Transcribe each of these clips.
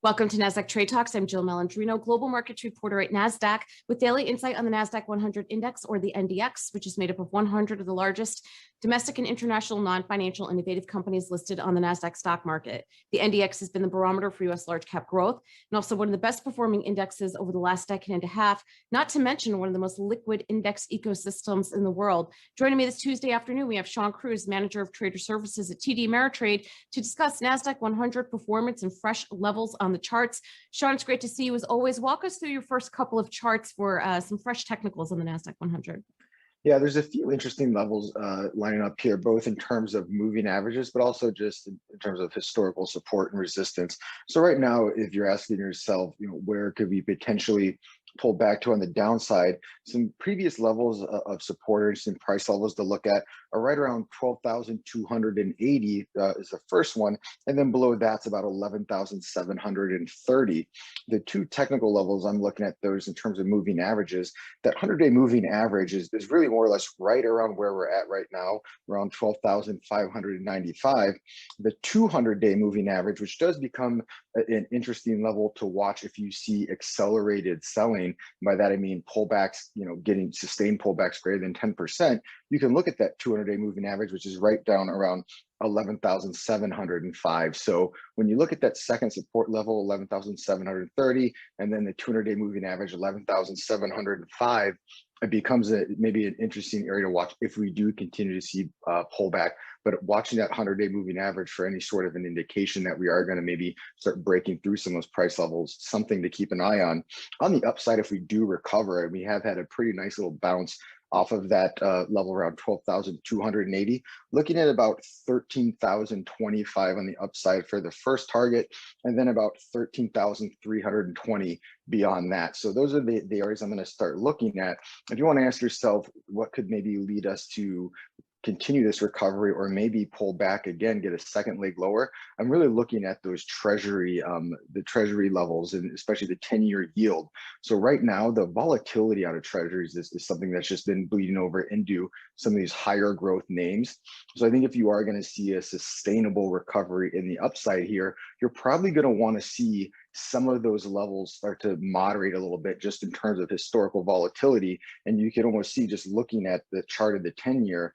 Welcome to Nasdaq Trade Talks. I'm Jill Malandrino, global markets reporter at Nasdaq, with daily insight on the Nasdaq-100 index, or the NDX, which is made up of 100 of the largest domestic and international non-financial innovative companies listed on the Nasdaq stock market. The NDX has been the barometer for U.S. large cap growth and also one of the best performing indexes over the last decade and a half, not to mention one of the most liquid index ecosystems in the world. Joining me this Tuesday afternoon, we have Shawn, Cruz, manager of trader services at TD Ameritrade, to discuss Nasdaq-100 performance and fresh levels on the charts. Shawn, it's great to see you as always. Walk us through your first couple of charts for some fresh technicals on the Nasdaq-100. Yeah, there's a few interesting levels lining up here, both in terms of moving averages, but also just in terms of historical support and resistance. So right now, if you're asking yourself, where could we potentially pull back to on the downside, some previous levels of support, some price levels to look at are right around 12,280 is the first one, and then below that's about 11,730. The two technical levels I'm looking at those in terms of moving averages, that 100-day moving average is really more or less right around where we're at right now, around 12,595. The 200-day moving average, which does become an interesting level to watch if you see accelerated selling. By that I mean pullbacks, getting sustained pullbacks greater than 10%. You can look at that 200-day moving average, which is right down around 11,705. So when you look at that second support level, 11,730, and then the 200-day moving average, 11,705, it becomes maybe an interesting area to watch if we do continue to see pullback. But watching that 100-day moving average for any sort of an indication that we are going to maybe start breaking through some of those price levels, something to keep an eye on. On the upside, if we do recover, and we have had a pretty nice little bounce off of that level around 12,280, looking at about 13,025 on the upside for the first target, and then about 13,320 beyond that. So those are the areas I'm going to start looking at. If you want to ask yourself what could maybe lead us to continue this recovery or maybe pull back again, get a second leg lower, I'm really looking at those treasury, the treasury levels, and especially the 10-year yield. So right now, the volatility out of treasuries is something that's just been bleeding over into some of these higher growth names. So I think if you are going to see a sustainable recovery in the upside here, you're probably going to want to see some of those levels start to moderate a little bit just in terms of historical volatility. And you can almost see, just looking at the chart of the 10-year,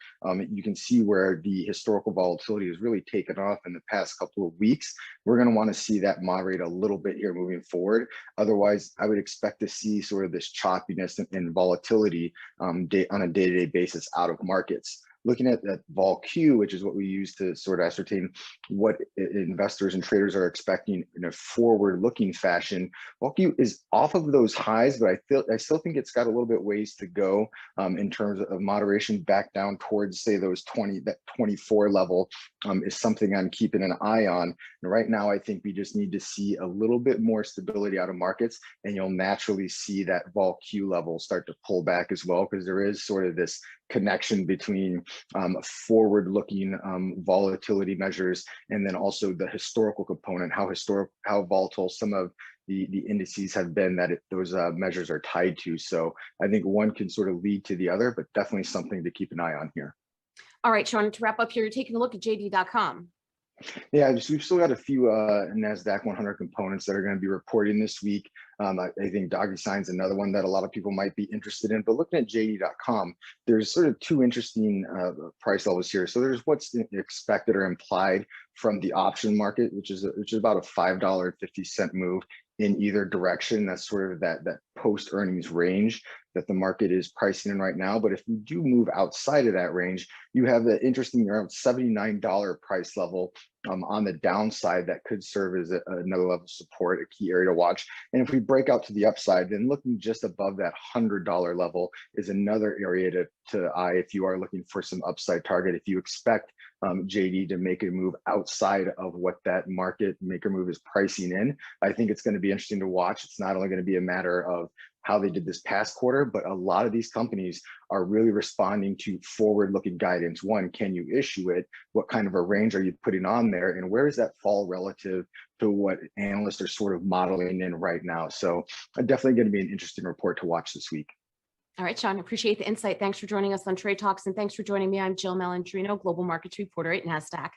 you can see where the historical volatility has really taken off in the past couple of weeks. We're going to want to see that moderate a little bit here moving forward. Otherwise, I would expect to see sort of this choppiness and volatility on a day-to-day basis out of markets. Looking at that VOLQ, which is what we use to sort of ascertain what investors and traders are expecting in a forward-looking fashion, VOLQ is off of those highs, but I still think it's got a little bit ways to go in terms of moderation back down towards, say, that 24 level is something I'm keeping an eye on. And right now, I think we just need to see a little bit more stability out of markets, and you'll naturally see that VOLQ level start to pull back as well, because there is sort of this connection between forward-looking volatility measures and then also the historical component, how volatile some of the indices have been that those measures are tied to. So I think one can sort of lead to the other, but definitely something to keep an eye on here. All right, Shawn, to wrap up here, you're taking a look at JD.com. Yeah, we've still got a few Nasdaq-100 components that are going to be reporting this week. I think DocuSign's another one that a lot of people might be interested in. But looking at JD.com, there's sort of two interesting price levels here. So there's what's expected or implied from the option market, which is about a $5.50 move in either direction. That's sort of that post-earnings range that the market is pricing in right now. But if we do move outside of that range, you have the interesting around $79 price level on the downside that could serve as another level of support, a key area to watch. And if we break out to the upside, then looking just above that $100 level is another area to eye if you are looking for some upside target. If you expect JD to make a move outside of what that market maker move is pricing in, I think it's going to be interesting to watch. It's not only going to be a matter of how they did this past quarter, but a lot of these companies are really responding to forward-looking guidance. One, can you issue it? What kind of a range are you putting on there? And where does that fall relative to what analysts are sort of modeling in right now? So definitely going to be an interesting report to watch this week. All right, Shawn, appreciate the insight. Thanks for joining us on Trade Talks, and thanks for joining me. I'm Jill Malandrino, global markets reporter at Nasdaq.